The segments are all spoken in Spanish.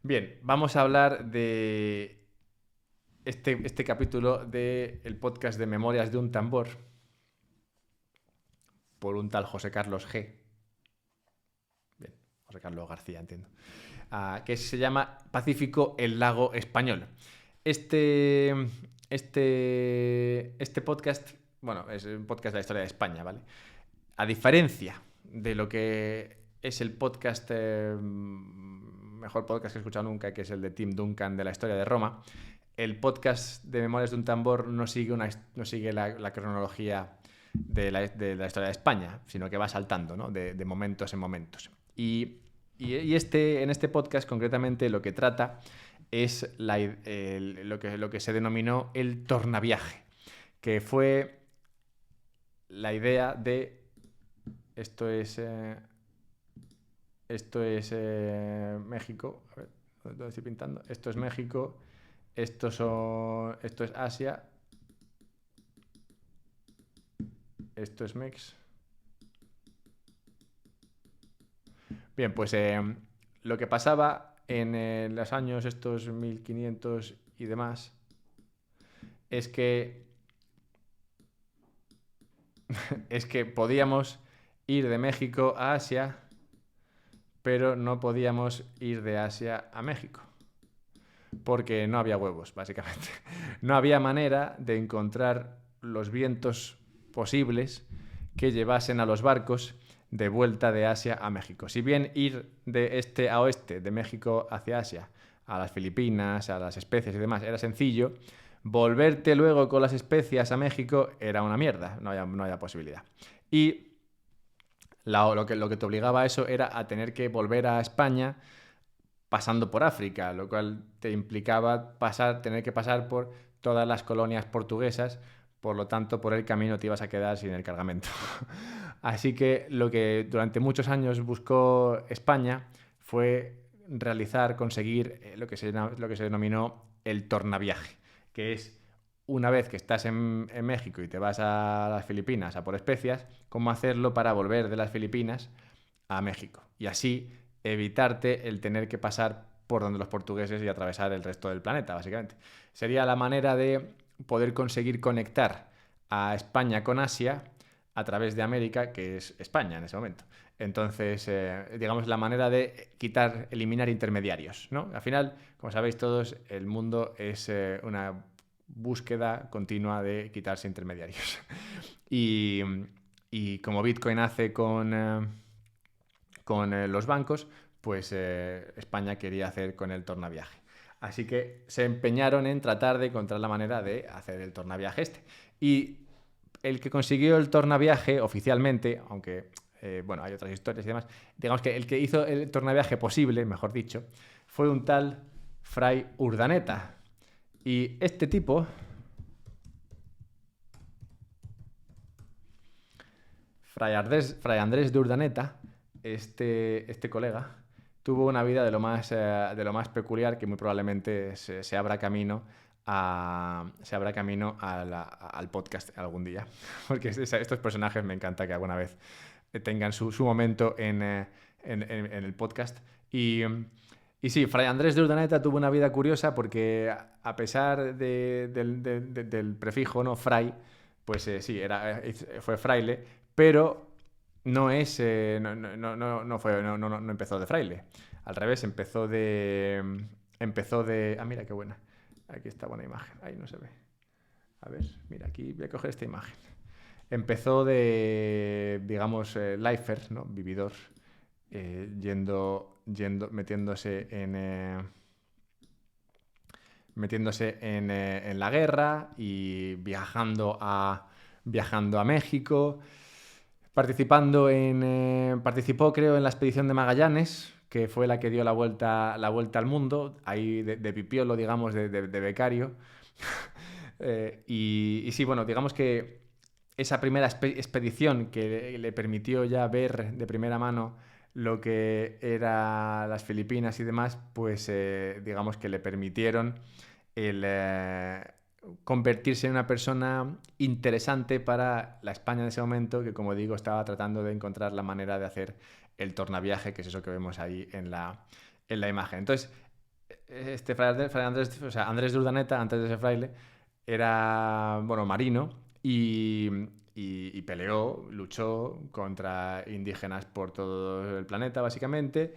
Bien, vamos a hablar de este capítulo del podcast de Memorias de un Tambor por un tal José Carlos G. Bien, José Carlos García, entiendo. Que se llama Pacífico, el lago español. Este, este podcast, bueno, es un podcast de la historia de España, ¿vale? A diferencia de lo que es el podcast, mejor podcast que he escuchado nunca, que es el de Tim Duncan de la historia de Roma, el podcast de Memorias de un Tambor no sigue la cronología de la historia de España, sino que va saltando, ¿no? de momentos en momentos. Y en este podcast concretamente lo que trata es lo que se denominó el tornaviaje, que fue la idea de... Esto es México. A ver, ¿dónde estoy pintando? Esto es México. Esto es Asia. Esto es Mex. Bien, pues lo que pasaba en los años estos 1500 y demás es que podíamos ir de México a Asia, pero no podíamos ir de Asia a México, porque no había huevos, básicamente. No había manera de encontrar los vientos posibles que llevasen a los barcos de vuelta de Asia a México. Si bien ir de este a oeste, de México hacia Asia, a las Filipinas, a las especias y demás, era sencillo, volverte luego con las especias a México era una mierda, no había posibilidad. Y lo que te obligaba a eso era a tener que volver a España pasando por África, lo cual te implicaba tener que pasar por todas las colonias portuguesas, por lo tanto, por el camino te ibas a quedar sin el cargamento. Así que lo que durante muchos años buscó España fue conseguir lo que se denominó el tornaviaje, que es una vez que estás en México y te vas a las Filipinas a por especias, cómo hacerlo para volver de las Filipinas a México. Y así evitarte el tener que pasar por donde los portugueses y atravesar el resto del planeta, básicamente. Sería la manera de poder conseguir conectar a España con Asia a través de América, que es España en ese momento. Entonces, digamos, la manera de eliminar intermediarios, ¿no? Al final, como sabéis todos, el mundo es una búsqueda continua de quitarse intermediarios. y, y como Bitcoin hace con los bancos, pues España quería hacer con el tornaviaje. Así que se empeñaron en tratar de encontrar la manera de hacer el tornaviaje este. Y el que consiguió el tornaviaje oficialmente, aunque bueno, hay otras historias y demás, digamos que el que hizo el tornaviaje posible, mejor dicho, fue un tal Fray Urdaneta. Y este tipo, Fray Andrés de Urdaneta, este colega, tuvo una vida de lo más peculiar, que muy probablemente se abra camino al podcast algún día. Porque estos personajes me encanta que alguna vez tengan su momento en el podcast. Y sí, Fray Andrés de Urdaneta tuvo una vida curiosa porque a pesar del prefijo, ¿no? Fray, pues sí, fue fraile, pero no empezó de fraile. Al revés, empezó de... Ah, mira qué buena. Aquí está buena imagen. Ahí no se ve. A ver, mira, aquí voy a coger esta imagen. Empezó de, digamos, lifer, ¿no? Vividor, metiéndose en la guerra y viajando a México, participó creo en la expedición de Magallanes, que fue la que dio la vuelta al mundo, ahí de pipiolo, digamos, de becario. Y sí, bueno, digamos que esa primera expedición que le permitió ya ver de primera mano lo que eran las Filipinas y demás, pues digamos que le permitieron el convertirse en una persona interesante para la España en ese momento, que como digo estaba tratando de encontrar la manera de hacer el tornaviaje, que es eso que vemos ahí en la imagen. Entonces, Andrés, o sea, Andrés de Urdaneta, antes de ser fraile, era, bueno, marino y peleó, luchó contra indígenas por todo el planeta, básicamente,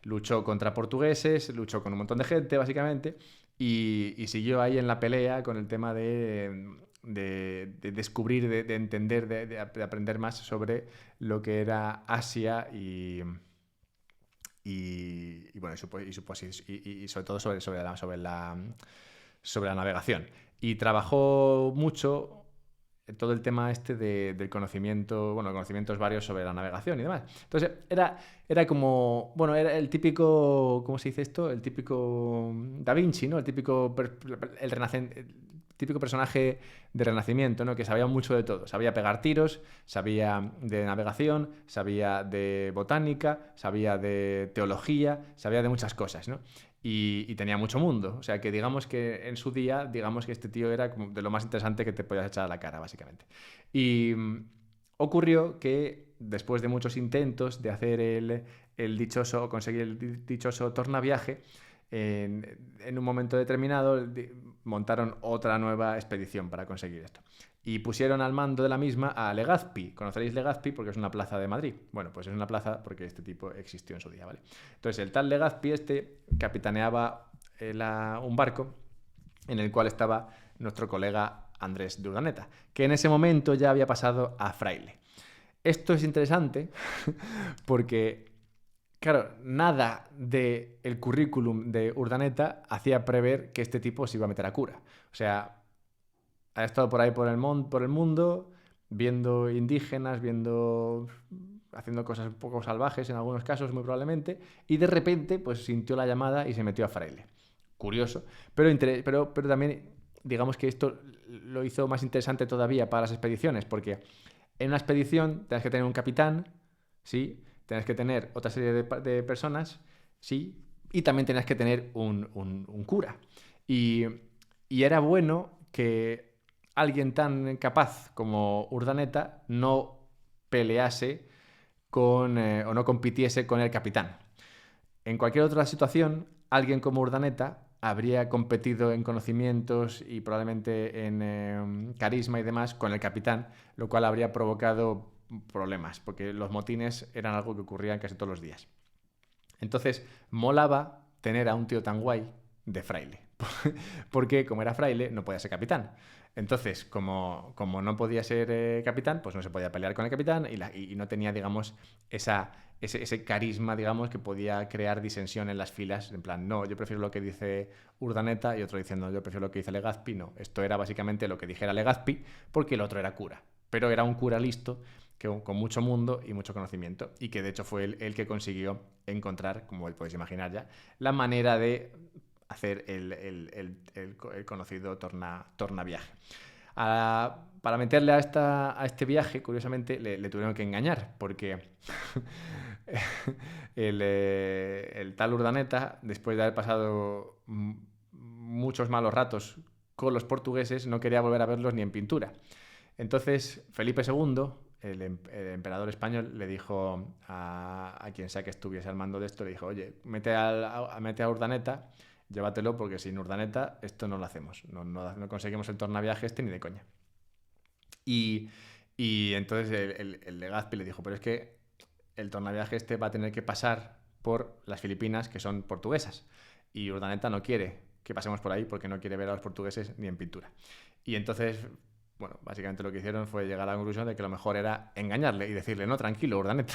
luchó contra portugueses, luchó con un montón de gente, básicamente, y siguió ahí en la pelea con el tema de descubrir, de entender, de aprender más sobre lo que era Asia bueno, y sobre todo sobre la navegación. Y trabajó mucho todo el tema este del conocimiento, bueno, conocimientos varios sobre la navegación y demás. Entonces, era como, bueno, era el típico, ¿cómo se dice esto? El típico Da Vinci, ¿no? El típico personaje de Renacimiento, ¿no? Que sabía mucho de todo. Sabía pegar tiros, sabía de navegación, sabía de botánica, sabía de teología, sabía de muchas cosas, ¿no? Y tenía mucho mundo. O sea, que digamos que en su día, digamos que este tío era como de lo más interesante que te podías echar a la cara, básicamente. Y ocurrió que después de muchos intentos de hacer conseguir el dichoso tornaviaje, en un momento determinado montaron otra nueva expedición para conseguir esto. Y pusieron al mando de la misma a Legazpi. ¿Conoceréis Legazpi? Porque es una plaza de Madrid. Bueno, pues es una plaza porque este tipo existió en su día, ¿vale? Entonces el tal Legazpi capitaneaba un barco en el cual estaba nuestro colega Andrés de Urdaneta, que en ese momento ya había pasado a fraile. Esto es interesante porque, claro, nada del currículum de Urdaneta hacía prever que este tipo se iba a meter a cura. O sea, ha estado por ahí por el mundo, viendo indígenas, haciendo cosas un poco salvajes en algunos casos, muy probablemente, y de repente pues sintió la llamada y se metió a fraile. Curioso, pero también digamos que esto lo hizo más interesante todavía para las expediciones, porque en una expedición tienes que tener un capitán, ¿sí? Tienes que tener otra serie de personas, ¿sí? Y también tienes que tener un cura. Y era bueno que alguien tan capaz como Urdaneta no pelease o no compitiese con el capitán. En cualquier otra situación, alguien como Urdaneta habría competido en conocimientos y probablemente en carisma y demás con el capitán, lo cual habría provocado problemas, porque los motines eran algo que ocurría casi todos los días. Entonces, molaba tener a un tío tan guay de fraile, porque como era fraile no podía ser capitán. Entonces, como no podía ser capitán, pues no se podía pelear con el capitán y no tenía, digamos, ese carisma, digamos, que podía crear disensión en las filas. En plan, no, yo prefiero lo que dice Urdaneta y otro diciendo, yo prefiero lo que dice Legazpi. No, esto era básicamente lo que dijera Legazpi porque el otro era cura. Pero era un cura listo, con mucho mundo y mucho conocimiento, y que de hecho fue el que consiguió encontrar, como podéis imaginar ya, la manera de hacer el conocido tornaviaje. Para meterle a este viaje, curiosamente, le tuvieron que engañar, porque el tal Urdaneta, después de haber pasado muchos malos ratos con los portugueses, no quería volver a verlos ni en pintura. Entonces, Felipe II, el emperador español, le dijo a quien sea que estuviese al mando de esto, le dijo, oye, mete a Urdaneta, llévatelo, porque sin Urdaneta esto no lo hacemos. No conseguimos el tornaviaje ni de coña. Y entonces el Legazpi le dijo, pero es que el tornaviaje va a tener que pasar por las Filipinas, que son portuguesas. Y Urdaneta no quiere que pasemos por ahí porque no quiere ver a los portugueses ni en pintura. Y entonces, bueno, básicamente lo que hicieron fue llegar a la conclusión de que lo mejor era engañarle y decirle, no, tranquilo, Urdaneta,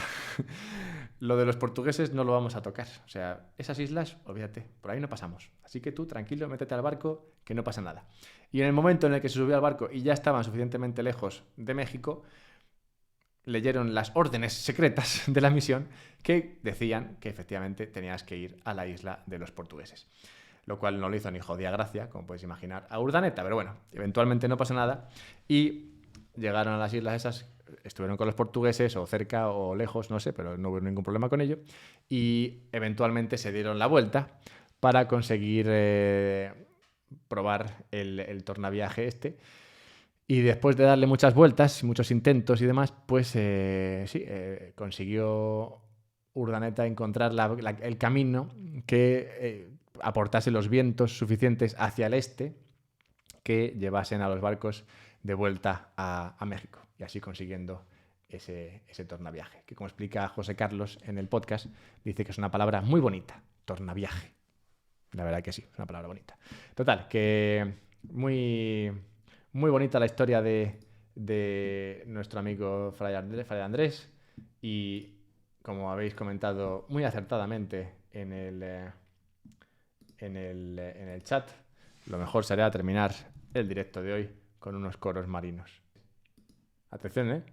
lo de los portugueses no lo vamos a tocar. O sea, esas islas, olvídate, por ahí no pasamos. Así que tú, tranquilo, métete al barco, que no pasa nada. Y en el momento en el que se subió al barco y ya estaban suficientemente lejos de México, leyeron las órdenes secretas de la misión que decían que efectivamente tenías que ir a la isla de los portugueses. Lo cual no le hizo ni jodía gracia, como podéis imaginar, a Urdaneta, pero bueno, eventualmente no pasó nada y llegaron a las islas esas, estuvieron con los portugueses o cerca o lejos, no sé, pero no hubo ningún problema con ello y eventualmente se dieron la vuelta para conseguir probar el tornaviaje y después de darle muchas vueltas, muchos intentos y demás, pues consiguió Urdaneta encontrar el camino que aportase los vientos suficientes hacia el este que llevasen a los barcos de vuelta a México, y así consiguiendo ese tornaviaje, que como explica José Carlos en el podcast, dice que es una palabra muy bonita, tornaviaje. La verdad que sí, es una palabra bonita. Total, que muy, muy bonita la historia de nuestro amigo Fray Andrés, y como habéis comentado muy acertadamente en el chat, lo mejor sería terminar el directo de hoy con unos coros marinos. Atención, ¿eh?